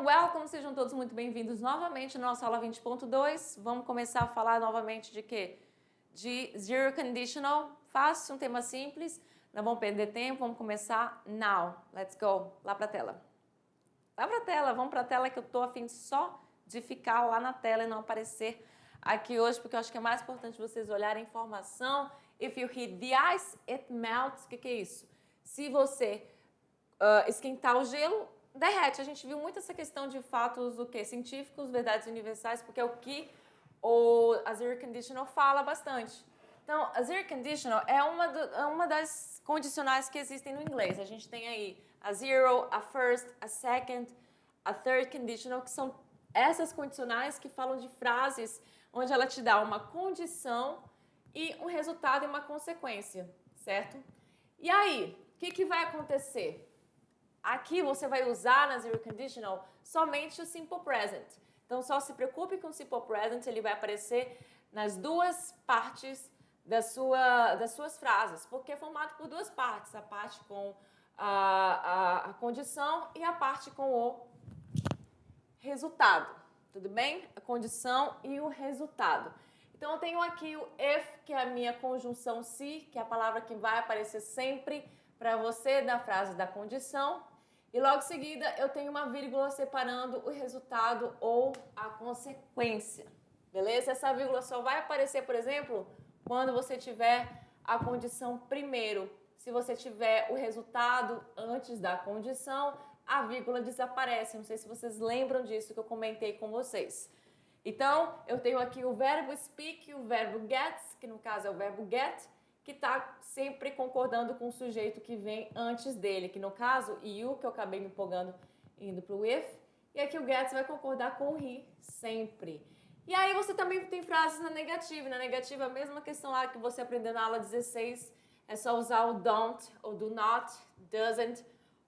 welcome, sejam todos muito bem-vindos novamente na nossa aula 20.2. Vamos começar a falar novamente de quê? De Zero Conditional, fácil, um tema simples, não vamos perder tempo, vamos começar now. Let's go, lá para a tela. Lá para a tela, vamos para a tela que eu estou a fim só de ficar lá na tela e não aparecer aqui hoje, porque eu acho que é mais importante vocês olharem a informação. If you heat the ice, it melts. O que é isso? Se você esquentar o gelo, derrete. A gente viu muito essa questão de fatos científicos, verdades universais, porque é o que a Zero Conditional fala bastante. Então, a Zero Conditional é uma das condicionais que existem no inglês. A gente tem aí a zero, a first, a second, a third conditional, que são essas condicionais que falam de frases onde ela te dá uma condição e um resultado e uma consequência, certo? E aí, o que vai acontecer? Aqui você vai usar na Zero Conditional somente o Simple Present. Então, só se preocupe com o Simple Present, ele vai aparecer nas duas partes das suas frases, porque é formado por duas partes, a parte com a condição e a parte com o resultado, tudo bem? A condição e o resultado. Então, eu tenho aqui o if, que é a minha conjunção se, que é a palavra que vai aparecer sempre para você da frase da condição. E logo em seguida, eu tenho uma vírgula separando o resultado ou a consequência, beleza? Essa vírgula só vai aparecer, por exemplo, quando você tiver a condição primeiro. Se você tiver o resultado antes da condição, a vírgula desaparece. Não sei se vocês lembram disso que eu comentei com vocês. Então, eu tenho aqui o verbo speak e o verbo gets, que no caso é o verbo get, que está sempre concordando com o sujeito que vem antes dele, que no caso, you, que eu acabei me empolgando indo para o if, e aqui o gets vai concordar com o he, sempre. E aí você também tem frases na negativa. Na negativa, a mesma questão lá que você aprendeu na aula 16, é só usar o don't, ou do not, doesn't,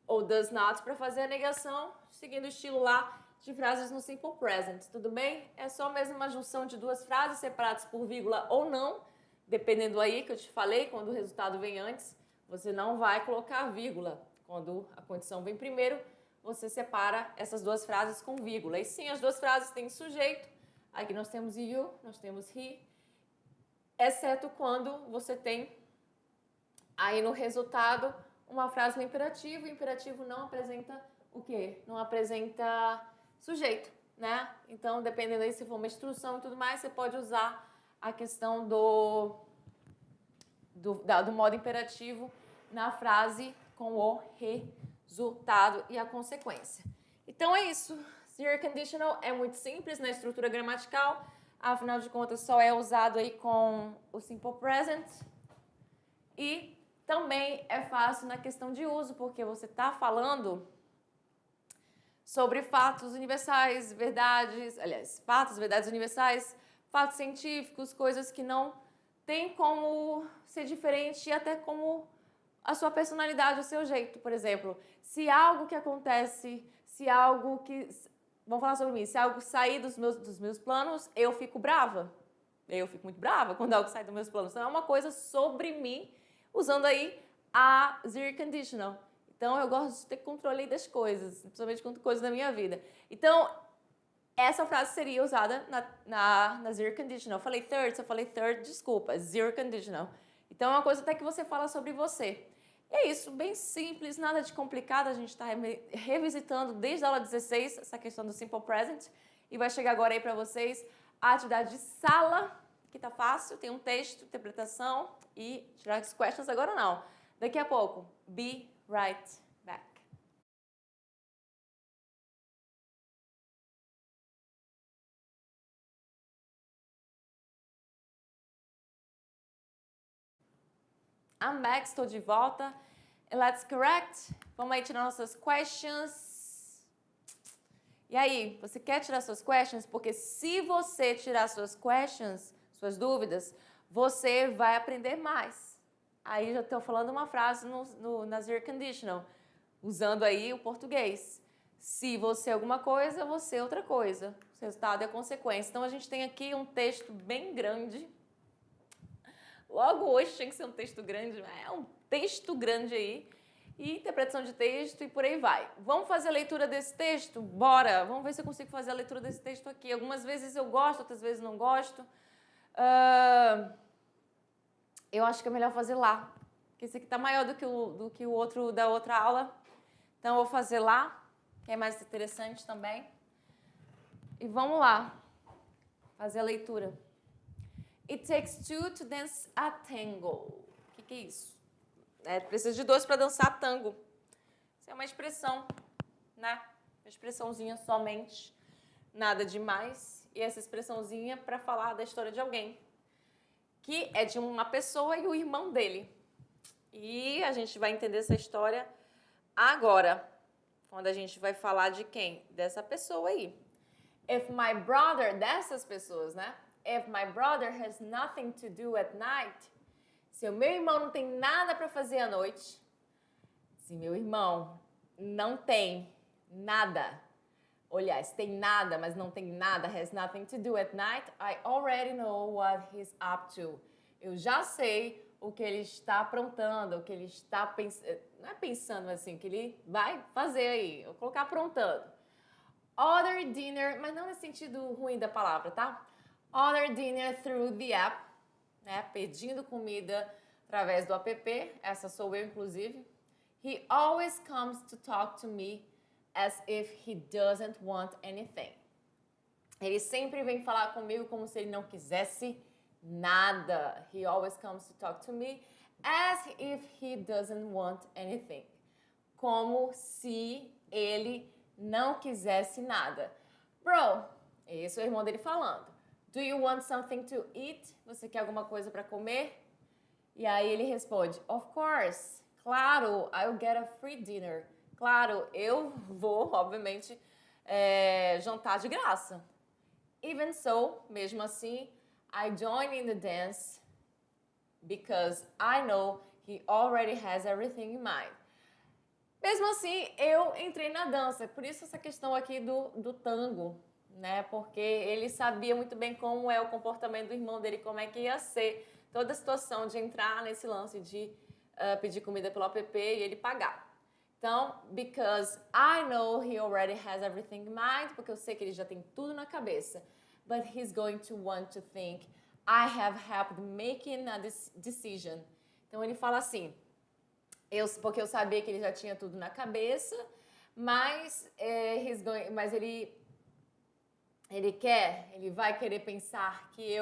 ou does not, para fazer a negação, seguindo o estilo lá de frases no Simple Present, tudo bem? É só mesmo uma junção de duas frases separadas por vírgula ou não, dependendo aí que eu te falei, quando o resultado vem antes, você não vai colocar vírgula. Quando a condição vem primeiro, você separa essas duas frases com vírgula. E sim, as duas frases têm sujeito. Aqui nós temos you, nós temos he, exceto quando você tem aí no resultado uma frase no imperativo. O imperativo não apresenta o quê? Não apresenta sujeito, né? Então, dependendo aí se for uma instrução e tudo mais, você pode usar a questão do modo imperativo na frase com o resultado e a consequência. Então é isso. Zero Conditional é muito simples na estrutura gramatical, afinal de contas só é usado aí com o Simple Present e também é fácil na questão de uso, porque você está falando sobre fatos universais, verdades, aliás, fatos, verdades universais, fatos científicos, coisas que não tem como ser diferente e até como a sua personalidade, o seu jeito. Por exemplo, se algo que acontece, se algo que... Vamos falar sobre mim. Se algo sair dos meus planos, eu fico brava. Eu fico muito brava quando algo sai dos meus planos. Então, é uma coisa sobre mim, usando aí a Zero Conditional. Então, eu gosto de ter controle das coisas, principalmente com coisas da minha vida. Então, essa frase seria usada na Zero Conditional. Eu falei third, se eu falei third, desculpa, Zero Conditional. Então, é uma coisa até que você fala sobre você. E é isso, bem simples, nada de complicado. A gente está revisitando desde a aula 16 essa questão do Simple Present. E vai chegar agora aí para vocês a atividade de sala, que tá fácil, tem um texto, interpretação e tirar as questions agora não. Daqui a pouco, be right back. I'm back, estou de volta. And let's correct. Vamos aí tirar nossas questions. E aí, você quer tirar suas questions? Porque se você tirar suas questions, suas dúvidas, você vai aprender mais. Aí já estou falando uma frase na Zero Conditional, usando aí o português. Se você é alguma coisa, você é outra coisa. O resultado é a consequência. Então, a gente tem aqui um texto bem grande. Logo hoje tinha que ser um texto grande, mas é um texto grande aí. e interpretação de texto e por aí vai. Vamos fazer a leitura desse texto? Bora! Vamos ver se eu consigo fazer a leitura desse texto aqui. Algumas vezes eu gosto, outras vezes não gosto. Eu acho que é melhor fazer lá, porque esse aqui está maior do que o outro da outra aula. Então, eu vou fazer lá, que é mais interessante também. E vamos lá, fazer a leitura. It takes two to dance a tango. O que é isso? Precisa de dois para dançar tango. Isso é uma expressão, né? Uma expressãozinha somente, nada demais. E essa expressãozinha para falar da história de alguém, que é de uma pessoa e o irmão dele. E a gente vai entender essa história agora, quando a gente vai falar de quem? Dessa pessoa aí. If my brother, dessas pessoas, né? If my brother has nothing to do at night, se o meu irmão não tem nada para fazer à noite, se meu irmão não tem nada, aliás, tem nada, mas não tem nada, has nothing to do at night, I already know what he's up to. Eu já sei o que ele está aprontando, o que ele está pensando, não é pensando assim, o que ele vai fazer aí, eu vou colocar aprontando. Order dinner, mas não no sentido ruim da palavra, tá? Order dinner through the app, né? Pedindo comida através do app, essa sou eu, inclusive. He always comes to talk to me as if he doesn't want anything. Ele sempre vem falar comigo como se ele não quisesse nada. He always comes to talk to me as if he doesn't want anything. Como se ele não quisesse nada. Bro, esse é o irmão dele falando. Do you want something to eat? Você quer alguma coisa para comer? E aí ele responde, of course. Claro, I'll get a free dinner. Claro, eu vou, obviamente, jantar de graça. Even so, mesmo assim, I join in the dance because I know he already has everything in mind. Mesmo assim, eu entrei na dança. Por isso essa questão aqui do tango, né? Porque ele sabia muito bem como é o comportamento do irmão dele, como é que ia ser toda a situação de entrar nesse lance de pedir comida pelo app e ele pagar. Então, because I know he already has everything in mind, porque eu sei que ele já tem tudo na cabeça. But he's going to want to think, I have helped making a decision. Então, ele fala assim, porque eu sabia que ele já tinha tudo na cabeça, mas, ele vai querer pensar que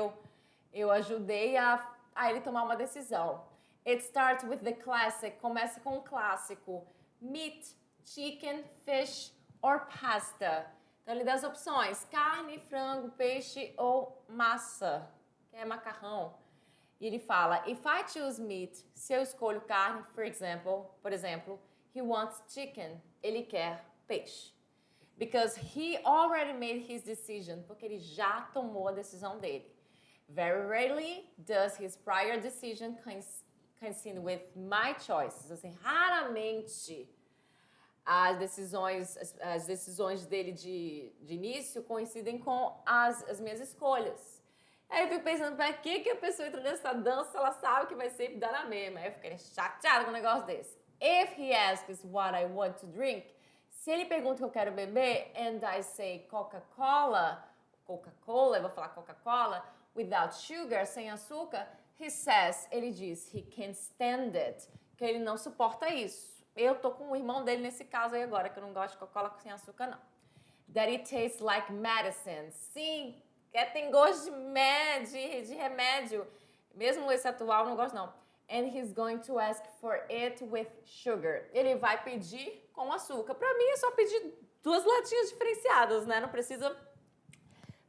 eu ajudei a ele tomar uma decisão. It starts with the classic, começa com o clássico. Meat, chicken, fish or pasta. Então ele dá as opções, carne, frango, peixe ou massa, que é macarrão. E ele fala, if I choose meat, se eu escolho carne, por exemplo, he wants chicken, ele quer peixe. Because he already made his decision, porque ele já tomou a decisão dele. Very rarely does his prior decision coincide with my choices. Assim, raramente as decisões dele de início coincidem com as minhas escolhas. Aí eu fico pensando, pra que a pessoa entra nessa dança se ela sabe que vai sempre dar na mesma? Aí eu fiquei chateada com um negócio desse. If he asks what I want to drink, se ele pergunta o que eu quero beber, and I say Coca-Cola, eu vou falar Coca-Cola, without sugar, sem açúcar, ele diz, he can't stand it, que ele não suporta isso. Eu tô com o irmão dele nesse caso aí agora, que eu não gosto de Coca-Cola sem açúcar, não. That it tastes like medicine. Sim, tem gosto de remédio. Mesmo esse atual, não gosto, não. And he's going to ask for it with sugar. Ele vai pedir com açúcar. Pra mim, é só pedir 2 latinhas diferenciadas, né? Não precisa...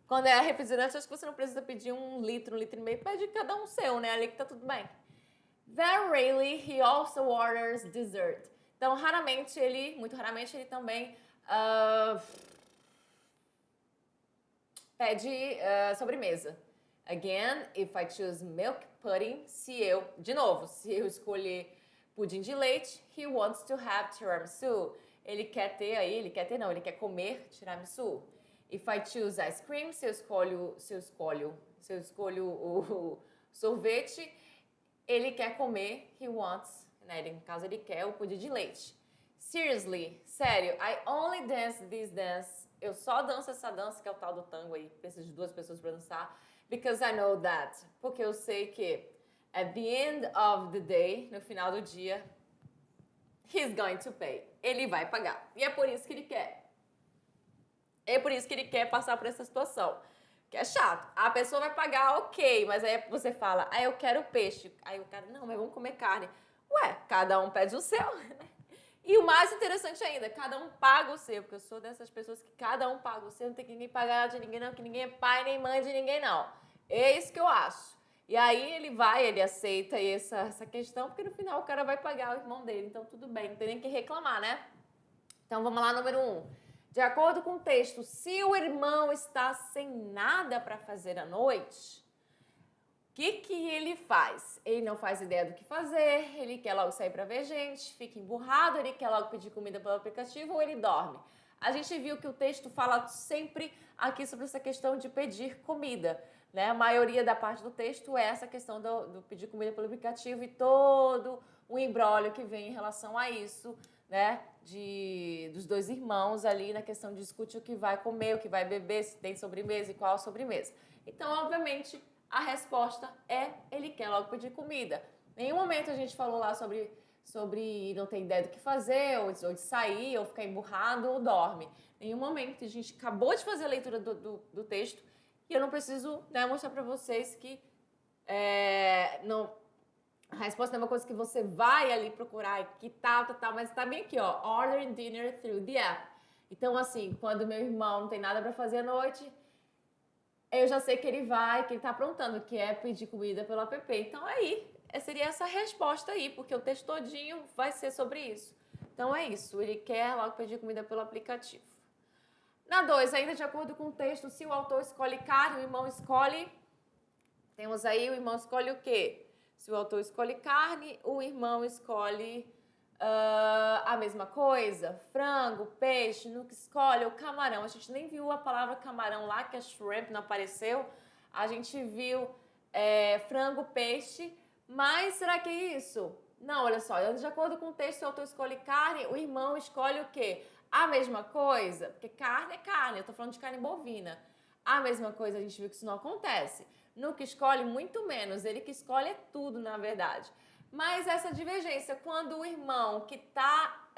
Quando é refrigerante, acho que você não precisa pedir 1 litro, 1,5 litro. Pede cada um seu, né? Ali que tá tudo bem. Very rarely, he also orders dessert. Então, muito raramente, ele também pede sobremesa. Again, if I choose milk pudding, se eu escolher pudim de leite, he wants to have tiramisu. Ele quer comer tiramisu. If I choose ice cream, se eu escolho o sorvete, ele quer comer, né? No caso, ele quer o pudim de leite. Seriously, sério, I only dance this dance. Eu só danço essa dança, que é o tal do tango aí. Preciso de 2 pessoas para dançar. Because I know that. Porque eu sei que at the end of the day, no final do dia, he's going to pay. Ele vai pagar. E é por isso que ele quer. É por isso que ele quer passar por essa situação. Que é chato. A pessoa vai pagar, ok, mas aí você fala, eu quero peixe. Aí o cara, não, mas vamos comer carne. Ué, cada um pede o seu. E o mais interessante ainda, cada um paga o seu, porque eu sou dessas pessoas que cada um paga o seu, não tem que ninguém pagar de ninguém não, que ninguém é pai nem mãe de ninguém não. É isso que eu acho. E aí ele aceita essa questão, porque no final o cara vai pagar o irmão dele, então tudo bem, não tem nem que reclamar, né? Então vamos lá, número 1. De acordo com o texto, se o irmão está sem nada para fazer à noite, o que ele faz? Ele não faz ideia do que fazer, ele quer logo sair para ver gente, fica emburrado, ele quer logo pedir comida pelo aplicativo ou ele dorme. A gente viu que o texto fala sempre aqui sobre essa questão de pedir comida, né? A maioria da parte do texto é essa questão do pedir comida pelo aplicativo e todo o imbróglio que vem em relação a isso, né? Dos 2 irmãos ali na questão de discutir o que vai comer, o que vai beber, se tem sobremesa e qual a sobremesa. Então, obviamente, a resposta é ele quer logo pedir comida. Em nenhum momento a gente falou lá sobre não ter ideia do que fazer, ou de sair, ou ficar emburrado, ou dorme. Em nenhum momento. A gente acabou de fazer a leitura do texto e eu não preciso, né, mostrar para vocês que a resposta não é uma coisa que você vai ali procurar, que tal, mas tá bem aqui, ó. Ordering dinner through the app. Então, assim, quando meu irmão não tem nada para fazer à noite, eu já sei que ele tá aprontando, que é pedir comida pelo app. Então, aí, seria essa resposta aí, porque o texto todinho vai ser sobre isso. Então, é isso. Ele quer logo pedir comida pelo aplicativo. Na 2, ainda de acordo com o texto, se o autor escolhe carne, o irmão escolhe... Temos aí, o irmão escolhe o quê? Se o autor escolhe carne, o irmão escolhe a mesma coisa. Frango, peixe, no que escolhe o camarão. A gente nem viu a palavra camarão lá, que é shrimp, não apareceu. A gente viu frango, peixe, mas será que é isso? Não, olha só, de acordo com o texto, se o autor escolhe carne, o irmão escolhe o quê? A mesma coisa, porque carne é carne, eu tô falando de carne bovina. A mesma coisa, a gente viu que isso não acontece. No que escolhe, muito menos. Ele que escolhe é tudo, na verdade. Mas essa divergência, quando o irmão que tá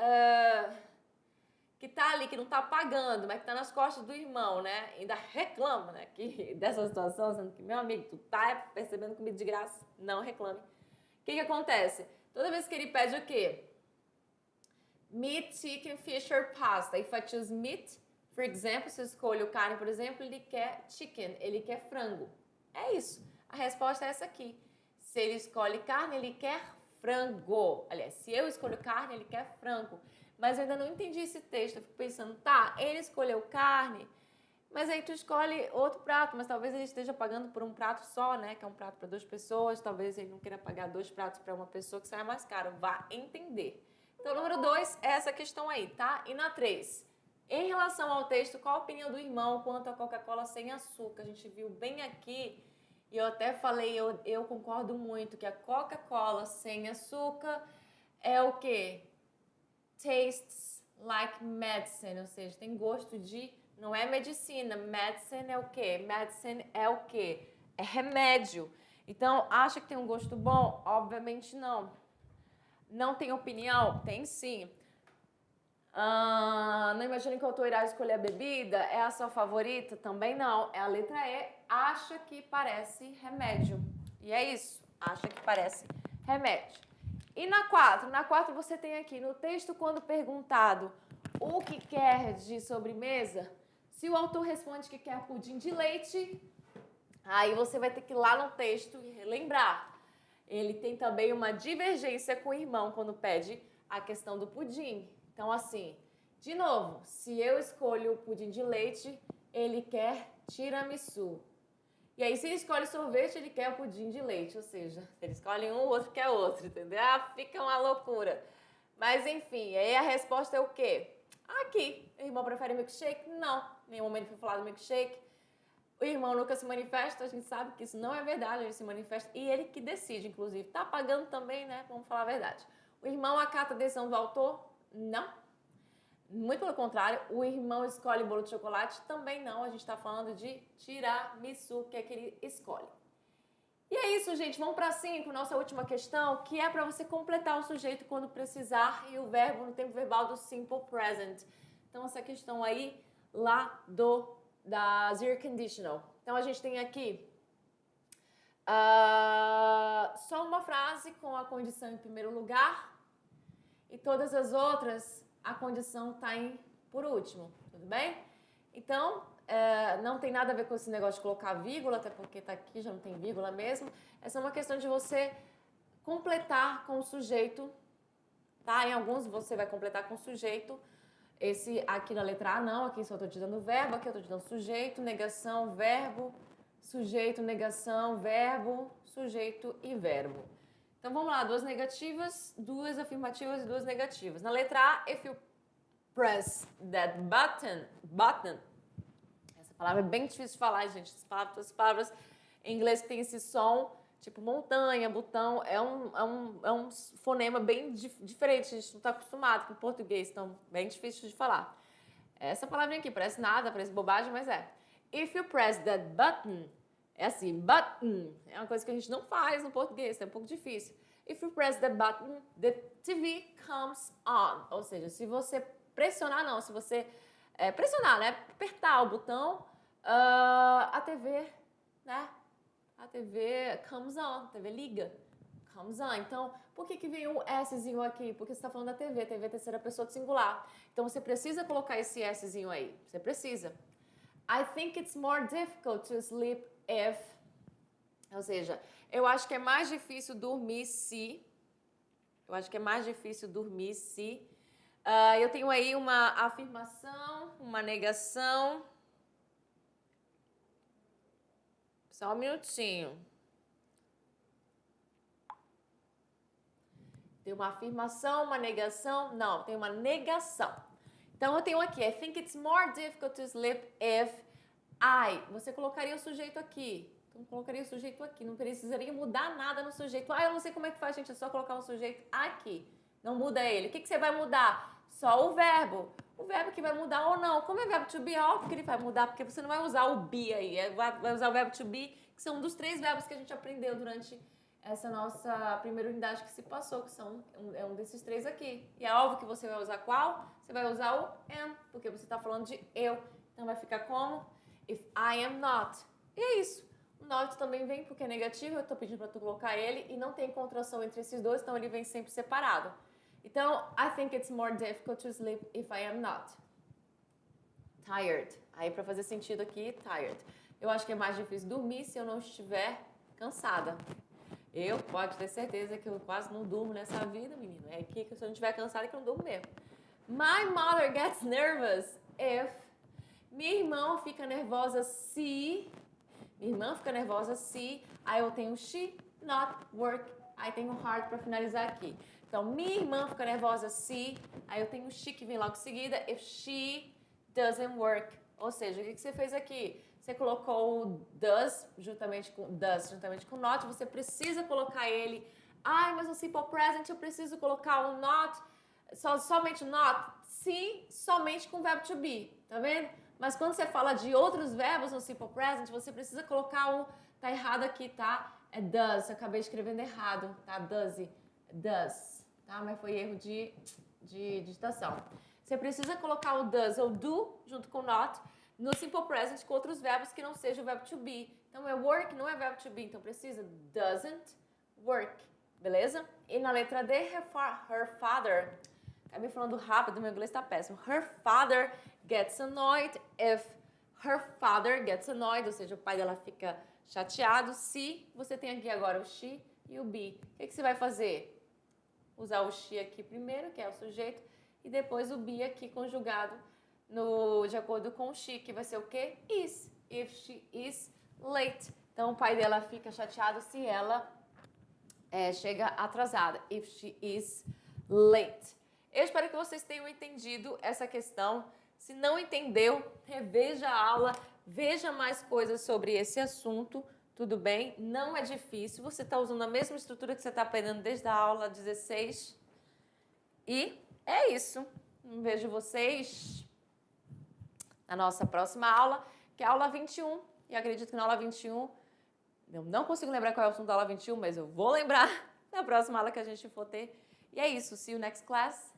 ali, que não tá pagando, mas que tá nas costas do irmão, né? Ainda reclama, né? Dessa situação, sendo que, meu amigo, tu tá recebendo comida de graça, não reclame. O que acontece? Toda vez que ele pede o quê? Meat, chicken, fish or pasta. If I choose meat, por exemplo, se eu escolho carne, por exemplo, ele quer chicken, ele quer frango. É isso. A resposta é essa aqui. Se ele escolhe carne, ele quer frango. Aliás, se eu escolho carne, ele quer frango. Mas eu ainda não entendi esse texto. Eu fico pensando, tá, ele escolheu carne, mas aí tu escolhe outro prato, mas talvez ele esteja pagando por um prato só, né? Que é um prato para 2 pessoas. Talvez ele não queira pagar 2 pratos para uma pessoa, que saia mais caro. Vá entender. Então, número 2 é essa questão aí, tá? E na 3, em relação ao texto, qual a opinião do irmão quanto à Coca-Cola sem açúcar? A gente viu bem aqui, e eu até falei, eu concordo muito, que a Coca-Cola sem açúcar é o quê? Tastes like medicine, ou seja, tem gosto de... Não é medicina, medicine é o quê? Medicine é o quê? É remédio. Então, acha que tem um gosto bom? Obviamente não. Não tem opinião? Tem sim. Não imagina que o autor irá escolher a bebida? É a sua favorita? Também não. É a letra E. Acha que parece remédio. E é isso. Acha que parece remédio. E na 4? Na 4 você tem aqui no texto, quando perguntado o que quer de sobremesa, se o autor responde que quer pudim de leite, aí você vai ter que ir lá no texto e relembrar. Ele tem também uma divergência com o irmão quando pede a questão do pudim. Então, assim, de novo, se eu escolho o pudim de leite, ele quer tiramisu. E aí, se ele escolhe sorvete, ele quer o pudim de leite. Ou seja, se ele escolhe um, o outro quer outro, entendeu? Fica uma loucura. Mas, enfim, aí a resposta é o quê? Aqui, o irmão prefere milkshake? Não, em nenhum momento foi falado milkshake. O irmão nunca se manifesta, a gente sabe que isso não é verdade, ele se manifesta e ele que decide, inclusive. Tá pagando também, né? Vamos falar a verdade. O irmão acata a decisão do autor? Não. Muito pelo contrário, o irmão escolhe bolo de chocolate? Também não. A gente está falando de tiramisu, que é que ele escolhe. E é isso, gente. Vamos para 5, nossa última questão, que é para você completar o sujeito quando precisar e o verbo no tempo verbal do simple present. Então, essa questão aí lá da zero conditional. Então, a gente tem aqui só uma frase com a condição em primeiro lugar e todas as outras, a condição está em por último, tudo bem? Então, não tem nada a ver com esse negócio de colocar vírgula, até porque está aqui, já não tem vírgula mesmo. Essa é uma questão de você completar com o sujeito, tá? Em alguns você vai completar com o sujeito. Esse aqui na letra A não, aqui só estou te dando verbo, aqui eu estou te dando sujeito, negação, verbo, sujeito, negação, verbo, sujeito e verbo. Então vamos lá, 2 negativas, 2 afirmativas e 2 negativas. Na letra A, if you press that button. Essa palavra é bem difícil de falar, gente. Todas as palavras em inglês que tem esse som, tipo montanha, botão, é um fonema bem diferente. A gente não está acostumado com o português, então bem difícil de falar. Essa palavrinha aqui parece nada, parece bobagem, mas é. If you press that button, é assim, button, é uma coisa que a gente não faz no português, é um pouco difícil. If you press the button, the TV comes on. Ou seja, se você pressionar, não, se você pressionar, né, apertar o botão, a TV, né, a TV comes on, a TV liga, comes on. Então, por que vem um Szinho aqui? Porque você está falando da TV é terceira pessoa do singular. Então, você precisa colocar esse Szinho aí, você precisa. I think it's more difficult to sleep if... Ou seja, eu acho que é mais difícil dormir se... eu tenho aí uma afirmação, uma negação. Só um minutinho. Tem uma afirmação, uma negação? Não, tem uma negação. Então, eu tenho aqui, I think it's more difficult to sleep if I. Você colocaria o sujeito aqui. Então, colocaria o sujeito aqui. Não precisaria mudar nada no sujeito. Eu não sei como é que faz, gente. É só colocar o sujeito aqui. Não muda ele. O que você vai mudar? Só o verbo. O verbo que vai mudar ou não. Como é verbo to be, óbvio que ele vai mudar, porque você não vai usar o be aí. Vai usar o verbo to be, que são um dos 3 verbos que a gente aprendeu durante essa nossa primeira unidade que se passou, que é um desses 3 aqui. E é óbvio que você vai usar qual? Você vai usar o am, porque você está falando de eu. Então vai ficar como? If I am not. E é isso. O not também vem porque é negativo, eu estou pedindo para tu colocar ele, e não tem contração entre esses dois, então ele vem sempre separado. Então, I think it's more difficult to sleep if I am not. Tired. Aí, para fazer sentido aqui, tired. Eu acho que é mais difícil dormir se eu não estiver cansada. Eu, pode ter certeza que eu quase não durmo nessa vida, menino. É aqui que se eu não estiver cansada que eu não durmo mesmo. My mother gets nervous if... Minha irmã fica nervosa se... Minha irmã fica nervosa se... Aí eu tenho she, not, work. Aí tenho hard para finalizar aqui. Então, minha irmã fica nervosa se... Aí eu tenho she que vem logo em seguida. If she doesn't work. Ou seja, o que você fez aqui? Você colocou o does juntamente com not. Você precisa colocar ele. Mas no simple present eu preciso colocar o not. Somente o not? Sim, somente com o verbo to be. Tá vendo? Mas quando você fala de outros verbos no simple present, você precisa colocar o... Tá errado aqui, tá? É does. Eu acabei escrevendo errado, tá? Does. Tá? Mas foi erro de digitação. Você precisa colocar o does ou do junto com not no simple present com outros verbos que não seja o verbo to be. Então, work não é verbo to be, então precisa doesn't work, beleza? E na letra D, her father, acabei falando rápido, meu inglês tá péssimo. Her father gets annoyed if her father gets annoyed, ou seja, o pai dela fica chateado se você tem aqui agora o she e o be. O que você vai fazer? Usar o she aqui primeiro, que é o sujeito, e depois o be aqui conjugado de acordo com o she, que vai ser o quê? Is. If she is late. Então, o pai dela fica chateado se ela chega atrasada. If she is late. Eu espero que vocês tenham entendido essa questão. Se não entendeu, reveja a aula, veja mais coisas sobre esse assunto, tudo bem? Não é difícil, você está usando a mesma estrutura que você está aprendendo desde a aula 16. E é isso. Vejo vocês na nossa próxima aula, que é a aula 21. E acredito que na aula 21, eu não consigo lembrar qual é o assunto da aula 21, mas eu vou lembrar na próxima aula que a gente for ter. E é isso. See you next class.